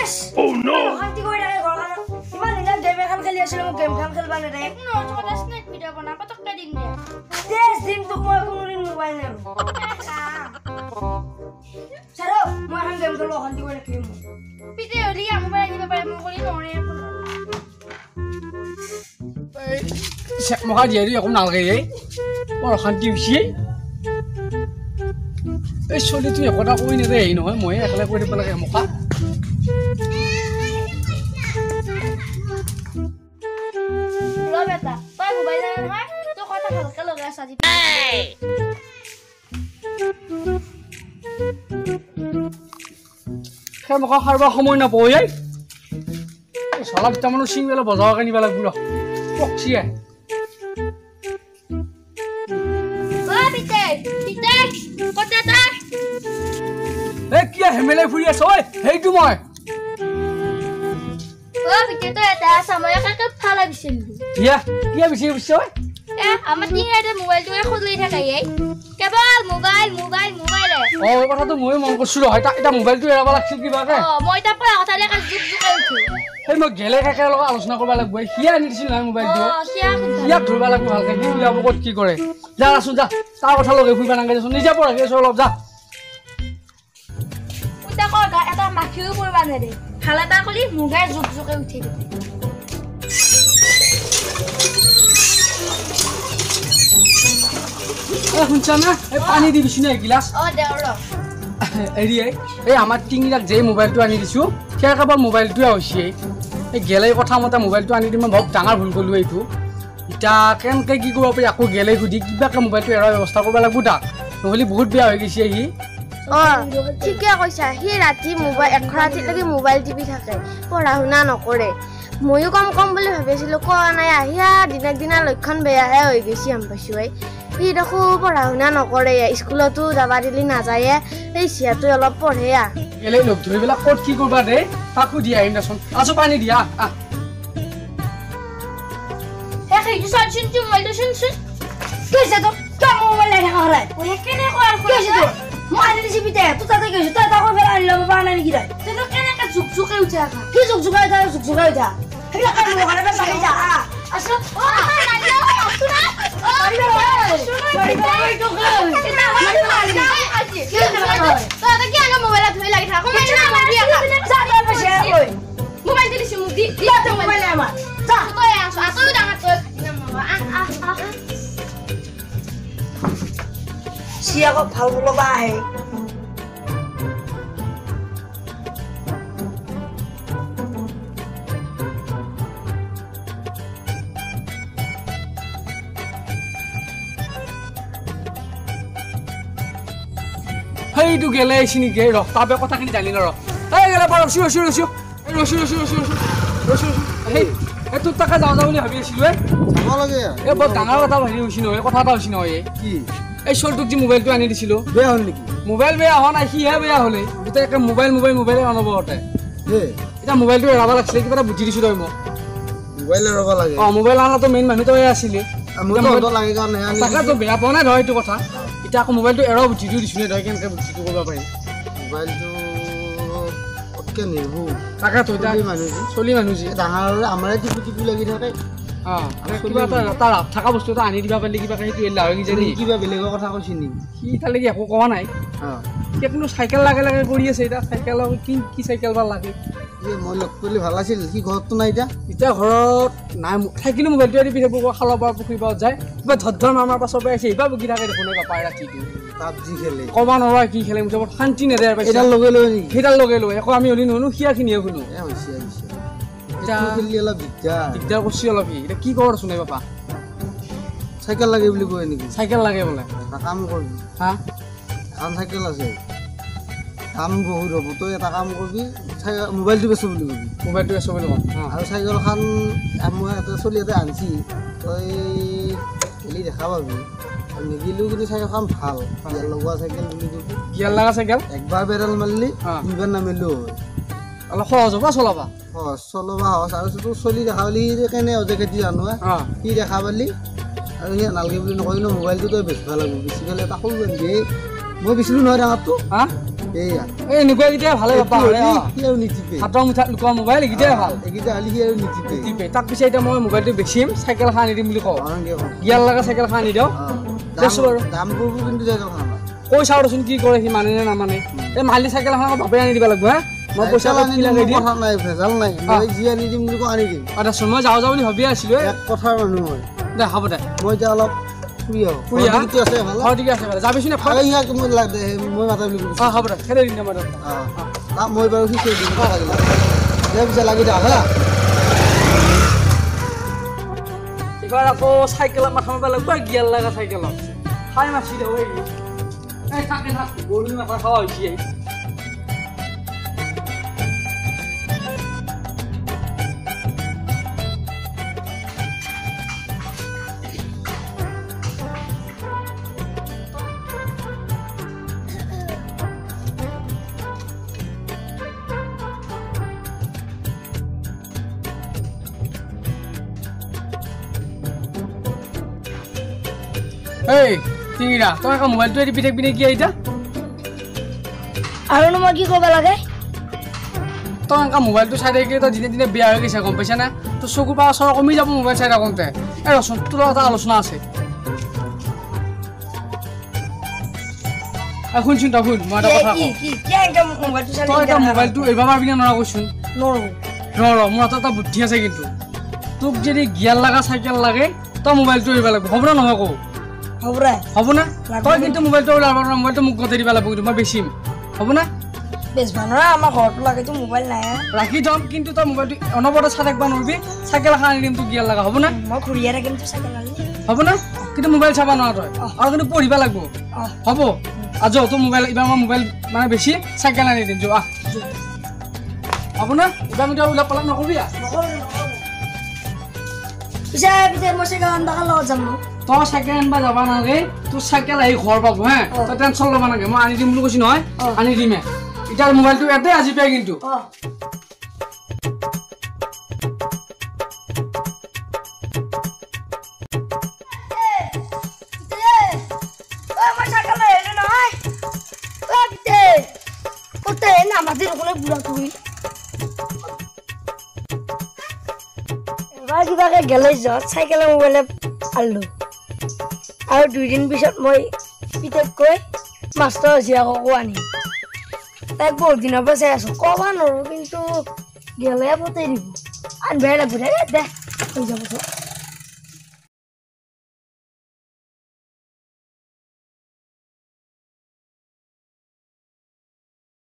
Yes! Oh no! Hanti ko na ko ano. Iman nila game kan kali asal mo game kan kali bana dek. No, cuma snack video apa apa tak kading dia. Yes, dim tuk mo ko nurin mobile na. Saro, mo han game ko hanti ko na game mo. Video lihat mobile ni bapa mo ko ni nore ako. Maka jadi aku nalge ye. Mau hanti usi. Soalnya tu ya kau tak ini deh, ini mau ya kalau kau di belakang muka. Lo beta, pak mobile na ha? Tu kata kalau gak saji. Kamu kau harba kamu nak boleh? Salah kita mana sih bela bazaar kan ni bela gula. Foxy ya. Wah, Peter, kota tak? Kia hemele furia soy. Hey tu moi. Wah, Peter tu ada sama ya kakak pala bisin. Iya, kia bisa soy. Amat ni ada mobile tu aku lihat kayak. Kabel mobile. Oh, kata tu moi mau kusuruh. Ita mobile tu era balak sih kita kan. Oh, mau itu apa? Kata dia kan zuk itu. Hey mau gele kakak lo alusna kau balak gue. Kia ni sih lah mobile tu. Oh, siapa? Iya tu balak gue halkan. Dia bilang mau ki kore. Jangan langsung dah. Tahu kalau gue punya nangga jadi ni siapa lagi soal dah. Udah kau dah ada makhluk berbana deh. Kalau tak kau lihat mungkin zuk itu. শুনছানা এই পানী দি দিছি না গিলাস এই আমার টিঙিলাক যে মোবাইলটো আনি দিছো সেই কেৱল মোবাইলটোৱে হৈছে এই গেলে কথা মতে মোবাইলটো আনি দি মই বহুত ডাঙৰ ভুল কৰিলো এইটো ইটা কেনকে কি কৰিব পাৰি আকৌ গেলে সুধি কিবাকে মোবাইলটো এৰাৰ ব্যৱস্থা কৰিব লাগিব তাক নহলে বহুত বেয়া হৈ গৈছে হি ঠিকে কৈছা সি ৰাতি মোবাইল ৰাতিলৈকে মোবাইল টিপি থাকে পঢ়া শুনা নকৰে ময়ো কম বুলি ভাবিছিলোঁ কোৱা নাই আহিয়া দিনা লক্ষণ বেয়াহে হৈ গৈছে আম পাইছোঁ সি দেখো পঢ়া শুনা নকৰে স্কুলতো যাবা দিলি নাযায়ে সেই চিয়াটো অলপ পঢ়ে গেলে লগ ধৰি পেলাই ক'ত কি কৰিবা দে তাকো দি আহিম দেচোন আছো পানী দিয়া Kesa tu, kamu malah nak orang. Kesa tu, mau ada di sini tu tak ada kesa. Tak tahu berani lah berani ni kita. Itu kena kan zuk itu kan. Kita zuk aja. Kita kan mau ada apa saja. Asal, nanti aku nak. Mari itu kan. Kita mari aje. Kita tak kira nak mobile tu lagi tak. Kau main apa dia kan? Saya apa sih? Mobile jadi semua dia tu mobile apa? Sah. Aku yang aku dah ngatur. Siapa kau kalau bahaya? Hey tu gele sini ge ro tabe কথা খিনি জানি ন ro hey gele bar rosio hey এতো টাকা যাও বুলি ভাবি আছিলো যাব লাগে এ বহুত ডাঙৰ কথা ভাবি হৈছি নহয় কথা এটা হৈছি নহয় কি এই ছোলটোক যে মোবাইলটো আনি দিছিলো বেয়া হল নেকি মোবাইল বেয়া হোৱা নাই সিহে বেয়া হলে দুটা একে মোবাইল অনবৰতে হে এটা মোবাইলটো এৰাব লাগিছিলে কিবা এটা বুদ্ধি দিছো তই মোক মোবাইল ৰবা লাগে মোবাইল আনাটো মেইন মানুহটো আছিলে মোবাইলটো লাগে কাৰণে আনি তাকে বেয়া পোৱা নাই ধৰ এইটো কথা এতিয়া আকৌ মোবাইলটো এৰাব বুদ্ধিটো দিছো নে তই কেনেকে বুদ্ধিটো কৰিব পাৰিম মোবাইলটো অতকে নিৰ্ভু তাকে তো এতিয়া চলি মানুহ যে ডাঙৰ আমাৰে টিপি লাগি থাকে কিবা এটা তাৰ থকা বস্তু এটা আনি দিবা পাৰিলে কিবা সেইটো এলা হৈ কিজানি কিবা বেলেগৰ কথা কৈছি নি সি তালৈকে একো কোৱা নাই এতিয়া কিন্তু চাইকেল লাগে কৰি আছে এতিয়া চাইকেল কি চাইকেল বা লাগে মই লগ কৰিলে ভাল আছিল সি ঘৰততো নাই এতিয়া ঘৰত নাই থাকিলে মোবাইলটো এৰি পিছে খালৰ পৰা পুখুৰী পৰা যায় কিবা ধৰ মামাৰ পাছৰ পৰা আছে এইবাৰ বগি থাকে দেখোন পাপাই ৰাতিটো পাবজি খেলে ক'বা নোৱাৰা কি খেলে মোৰ শান্তি নেদেৰ পাইছে এডাল লগে লৈ নেকি সেইডাল লগে লৈ একো আমি হলি নহনো সিয়াখিনিয়ে শুনো অলপ দিগদাৰ কৰিছে অলপ এতিয়া কি কৰ চোন পাপা চাইকেল লাগে বুলি কয় নেকি চাইকেল লাগে বোলে কাম কৰিবি এখন চাইকেল আছে কাম বহুত হ'ব তই এটা কাম কৰিবি মোবাইলটো বেচো বুলি ক'ম আৰু চাইকেলখন মই এটা চলি এটা আনছি তই খেলি দেখা পাবি নিদিলেও কিন্তু চাইকেলখন ভাল গিয়াৰ লগোৱা চাইকেল বুলি ক'বি গিয়াৰ লগা চাইকেল একবাৰ পেডেল মাৰিলি দুইবাৰ নামিলেও হয় অলপ সহজ হ'ব চলাবা সহজ আৰু তোৰ চলি দেখা পালি কেনে অজেকেটি জানো সি দেখা পালি আৰু সি নালাগে বুলি নকয় কিন্তু মোবাইলটো তই বেচিব লাগিব বেচি পেলাই এটা সৰু দিয়ে মই বেচিলোঁ নহয় ডাঙৰটো এইয়া এই এনেকুৱাকেইটাই ভালে পাবা সিও নিটিপে হাতৰ মুঠাত লুকুৱা মোবাইল এইকেইটাই ভাল এইকেইটা হ'লে সিও নিটিপে টিপে তাক পিছে এতিয়া মই মোবাইলটো বেচিম চাইকেল এখন আনি দিম বুলি কওঁ অনকে গিয়াৰ লগা চাইকেল এখন আনি দিওঁ দেচোন বাৰু দাম কৰিব কিন্তু চাইকেল খানা কৈ চাওঁ ৰচোন কি কৰে সি মানে নে নামানে এই মালিক চাইকেল এখন বাপে আনি দিব লাগিব হা মই পইচা আনি দিম কথা নাই ভেজাল নাই মই যি আনি দিম বুলি আনি দিম দেচোন মই যাওঁ বুলি ভাবিয়ে আছিলোঁ এক কথাৰ মানুহ মই দে হ'ব দে মই এতিয়া অলপ ফুৰি আহোঁ আছে ভাল অঁ ঠিকে আছে বাৰু যাবিচোন আৰু ইয়াক মই মই মাতা বুলি কৈছোঁ অঁ হ'ব দে খেলে দিম দে মই তাক মই বাৰু শিকাই দিম লাগিলে দে পিছে লাগি থাক হা এইবাৰ আকৌ চাইকেলত মাথা মাৰিব লাগিব গিয়াৰ লগা চাইকেলত খাই মাছি দে এই থাকে থাক গৰু মাথা খাৱা হৈছে এই টিঙিৰা তই আকৌ মোবাইলটো এৰি পিঠে পিনে কি এতিয়া আৰুনো মই কি কৰিব লাগে তই এনেকুৱা মোবাইলটো চাই থাকিলে তই দিনে দিনে বেয়া হৈ গৈছে গম পাইছা না তোৰ চকুৰ পৰা ওচৰ কমি যাব মোবাইল চাই থাকোঁতে এই ৰচোন তোৰ এটা আলোচনা আছে শুনচোন তই শুন মই এটা কথা কওঁ তই এতিয়া মোবাইলটো এৰিব পাৰিবি নে নোৱাৰা কৈছোন নোৱাৰো মোৰ হাতত এটা বুদ্ধি আছে কিন্তু তোক যদি গিয়াৰ লগা চাইকেল লাগে তই মোবাইলটো এৰিব লাগিব হ'ব নে নহয় কওঁ হ'ব না তই কিন্তু মোবাইলটো ওলাব মোবাইলটো মোক গতাই দিব লাগিব কিন্তু মই বেচিম হ'ব না আমাৰ ঘৰটো লাগেতো মোবাইল নাই ৰাখি থম কিন্তু তই মোবাইলটো অনবৰতে চাই থাকিব নোৱাৰিবি চাইকেল এখন আনি দিম তোক গিয়াৰ লগা হ'ব না মই ঘূৰিয়ে থাকিম চাইকেল আনি হ'ব না কিন্তু মোবাইল চাব নোৱাৰ তই আৰু কিন্তু পঢ়িব লাগিব হ'ব আজ তোৰ মোবাইল এইবাৰ মই মোবাইল মানে বেছি চাইকেল আনি দিম যোৱা হ'ব না এইবাৰ মিটাৰ ওলাই পলাপ নকৰিবি পিছে মই চাইকেল আনবা লগত যাম তই চাইকেল আনবা যাবা নালাগে তোৰ চাইকেল আহি ঘৰ পাব হা তই টেনশ্যন ল'ব নালাগে মই আনি দিম বুলি কৈছোঁ নহয় আনি দিমে এতিয়া মোবাইলটো ইয়াতে আজি পাই কিন্তু কিবাকে গেলে যত চাইকেলে মোবাইলে আনলো আৰু 2 দিন পিছত মই পিতেক কৈ মাষ্টৰ হৈছে আকৌ আনি তাইক বহুত দিনৰ পৰা চাই আছো ক'ব নোৱাৰো কিন্তু গেলে পঠাই দিব আনবাই লাগিব দে হৈ যাব